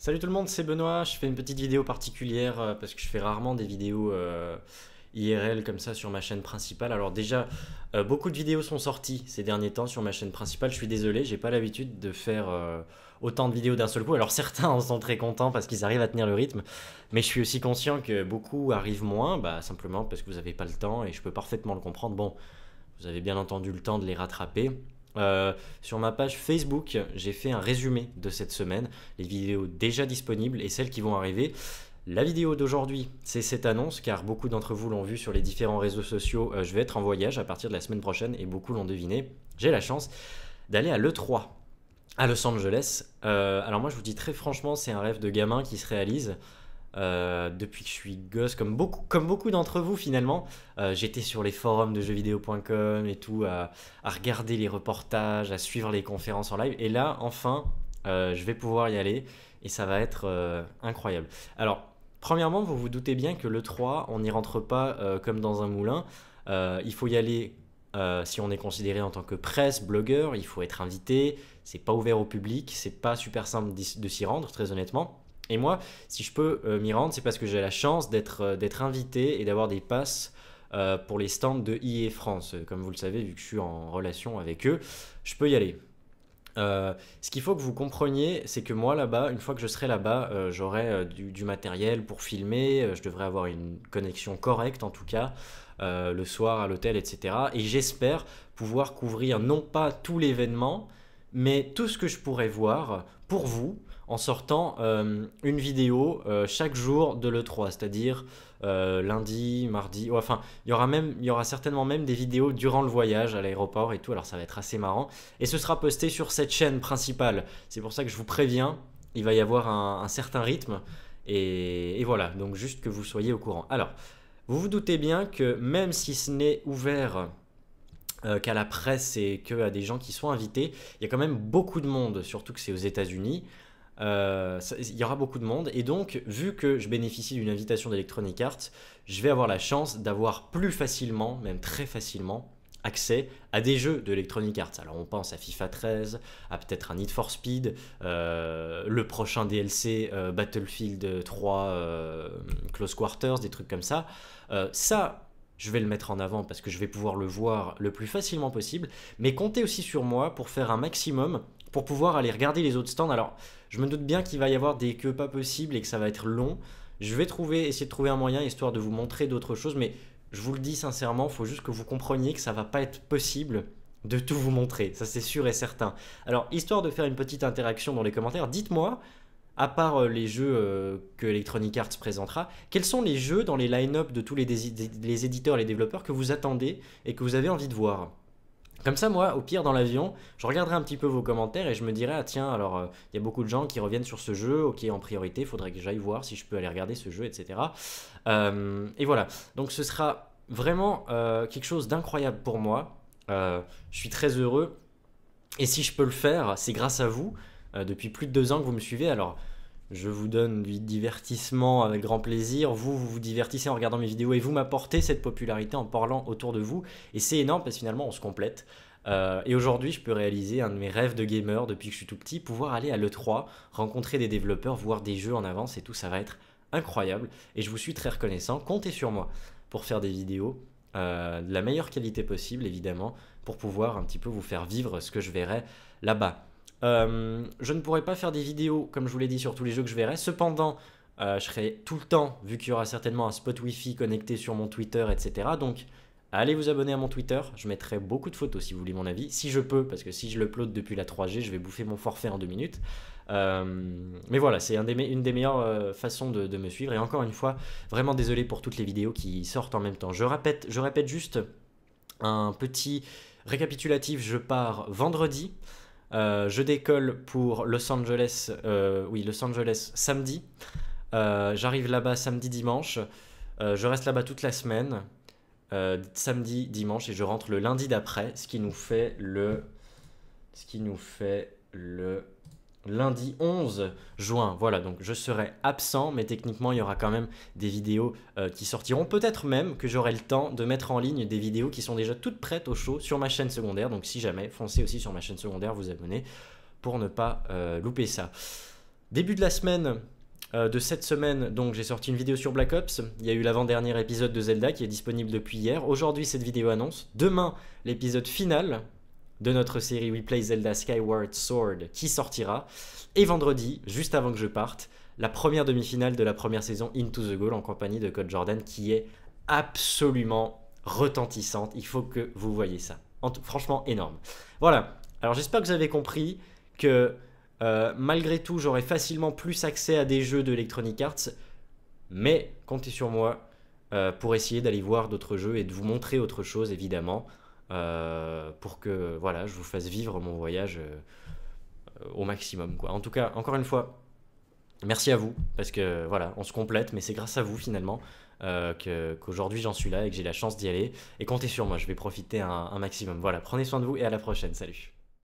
Salut tout le monde, c'est Benoît. Je fais une petite vidéo particulière parce que je fais rarement des vidéos IRL comme ça sur ma chaîne principale. Alors déjà, beaucoup de vidéos sont sorties ces derniers temps sur ma chaîne principale. Je suis désolé, j'ai pas l'habitude de faire autant de vidéos d'un seul coup. Alors certains en sont très contents parce qu'ils arrivent à tenir le rythme, mais je suis aussi conscient que beaucoup arrivent moins, bah, simplement parce que vous n'avez pas le temps et je peux parfaitement le comprendre. Bon, vous avez bien entendu le temps de les rattraper. Sur ma page Facebook, j'ai fait un résumé de cette semaine, les vidéos déjà disponibles et celles qui vont arriver. La vidéo d'aujourd'hui, c'est cette annonce, car beaucoup d'entre vous l'ont vu sur les différents réseaux sociaux. Je vais être en voyage à partir de la semaine prochaine et beaucoup l'ont deviné. J'ai la chance d'aller à l'E3 à Los Angeles. Alors moi, je vous dis très franchement, c'est un rêve de gamin qui se réalise. Depuis que je suis gosse, comme beaucoup d'entre vous finalement, j'étais sur les forums de jeuxvideo.com et tout, à regarder les reportages, à suivre les conférences en live. Et là, enfin, je vais pouvoir y aller et ça va être incroyable. Alors, premièrement, vous vous doutez bien que le 3, on n'y rentre pas comme dans un moulin. Il faut y aller si on est considéré en tant que presse, blogueur, il faut être invité. C'est pas ouvert au public, c'est pas super simple de s'y rendre, très honnêtement. Et moi, si je peux m'y rendre, c'est parce que j'ai la chance d'être invité et d'avoir des passes pour les stands de EA France. Comme vous le savez, vu que je suis en relation avec eux, je peux y aller. Ce qu'il faut que vous compreniez, c'est que moi là-bas, une fois que je serai là-bas, j'aurai du matériel pour filmer, je devrais avoir une connexion correcte en tout cas, le soir à l'hôtel, etc. Et j'espère pouvoir couvrir non pas tout l'événement, mais tout ce que je pourrais voir pour vous en sortant une vidéo chaque jour de l'E3, c'est-à-dire lundi, mardi, ouais, enfin il y aura certainement même des vidéos durant le voyage à l'aéroport et tout, alors ça va être assez marrant, et ce sera posté sur cette chaîne principale, c'est pour ça que je vous préviens, il va y avoir un certain rythme, et voilà, donc juste que vous soyez au courant. Alors, vous vous doutez bien que même si ce n'est ouvert qu'à la presse et qu'à des gens qui sont invités, il y a quand même beaucoup de monde, surtout que c'est aux États-Unis. Il y aura beaucoup de monde et donc vu que je bénéficie d'une invitation d'Electronic Arts, je vais avoir la chance d'avoir plus facilement, même très facilement, accès à des jeux d'Electronic Arts. Alors on pense à FIFA 13, à peut-être un Need for Speed, le prochain DLC Battlefield 3 Close Quarters, des trucs comme ça. Ça, je vais le mettre en avant parce que je vais pouvoir le voir le plus facilement possible, mais comptez aussi sur moi pour faire un maximum pour pouvoir aller regarder les autres stands. Alors, je me doute bien qu'il va y avoir des queues pas possibles et que ça va être long. Je vais essayer de trouver un moyen histoire de vous montrer d'autres choses, mais je vous le dis sincèrement, il faut juste que vous compreniez que ça va pas être possible de tout vous montrer, ça c'est sûr et certain. Alors, histoire de faire une petite interaction dans les commentaires, dites-moi, à part les jeux que Electronic Arts présentera, quels sont les jeux dans les line-up de tous les éditeurs et les développeurs que vous attendez et que vous avez envie de voir? Comme ça, moi, au pire, dans l'avion, je regarderai un petit peu vos commentaires et je me dirai, ah tiens, alors il y a beaucoup de gens qui reviennent sur ce jeu, ok, en priorité, il faudrait que j'aille voir si je peux aller regarder ce jeu, etc. Et voilà, donc ce sera vraiment quelque chose d'incroyable pour moi. Je suis très heureux et si je peux le faire, c'est grâce à vous. Depuis plus de 2 ans que vous me suivez, alors je vous donne du divertissement avec grand plaisir. Vous vous divertissez en regardant mes vidéos et vous m'apportez cette popularité en parlant autour de vous. Et c'est énorme parce que finalement on se complète. Et aujourd'hui, je peux réaliser un de mes rêves de gamer depuis que je suis tout petit, pouvoir aller à l'E3, rencontrer des développeurs, voir des jeux en avance et tout, ça va être incroyable. Et je vous suis très reconnaissant. Comptez sur moi pour faire des vidéos de la meilleure qualité possible, évidemment, pour pouvoir un petit peu vous faire vivre ce que je verrai là-bas. Je ne pourrai pas faire des vidéos, comme je vous l'ai dit, sur tous les jeux que je verrai. Cependant, je serai tout le temps, vu qu'il y aura certainement un spot Wi-Fi connecté sur mon Twitter, etc. Donc, allez vous abonner à mon Twitter. Je mettrai beaucoup de photos si vous voulez mon avis. Si je peux, parce que si je l'upload depuis la 3G, je vais bouffer mon forfait en 2 minutes. Mais voilà, c'est une des meilleures façons de me suivre. Et encore une fois, vraiment désolé pour toutes les vidéos qui sortent en même temps. Je répète juste un petit récapitulatif. Je pars vendredi. Je décolle pour Los Angeles, Los Angeles samedi. J'arrive là-bas samedi, dimanche. Je reste là-bas toute la semaine, samedi, dimanche, et je rentre le lundi d'après, ce qui nous fait le lundi 11 juin. Voilà, donc je serai absent, mais techniquement, il y aura quand même des vidéos qui sortiront. Peut-être même que j'aurai le temps de mettre en ligne des vidéos qui sont déjà toutes prêtes au show sur ma chaîne secondaire. Donc si jamais, foncez aussi sur ma chaîne secondaire, vous abonner pour ne pas louper ça. Début de la semaine de cette semaine, donc j'ai sorti une vidéo sur Black Ops. Il y a eu l'avant-dernier épisode de Zelda qui est disponible depuis hier. Aujourd'hui, cette vidéo annonce. Demain, l'épisode final de notre série We Play Zelda Skyward Sword qui sortira. Et vendredi, juste avant que je parte, la première demi-finale de la première saison Into the Goal en compagnie de Code Jordan qui est absolument retentissante. Il faut que vous voyez ça. Franchement, énorme. Voilà. Alors j'espère que vous avez compris que malgré tout, j'aurai facilement plus accès à des jeux d'Electronic Arts, mais comptez sur moi pour essayer d'aller voir d'autres jeux et de vous montrer autre chose, évidemment, pour que voilà, je vous fasse vivre mon voyage au maximum, quoi. En tout cas, encore une fois, merci à vous, parce que voilà, on se complète, mais c'est grâce à vous finalement qu'aujourd'hui j'en suis là et que j'ai la chance d'y aller. Et comptez sur moi, je vais profiter un maximum. Voilà, prenez soin de vous et à la prochaine, salut.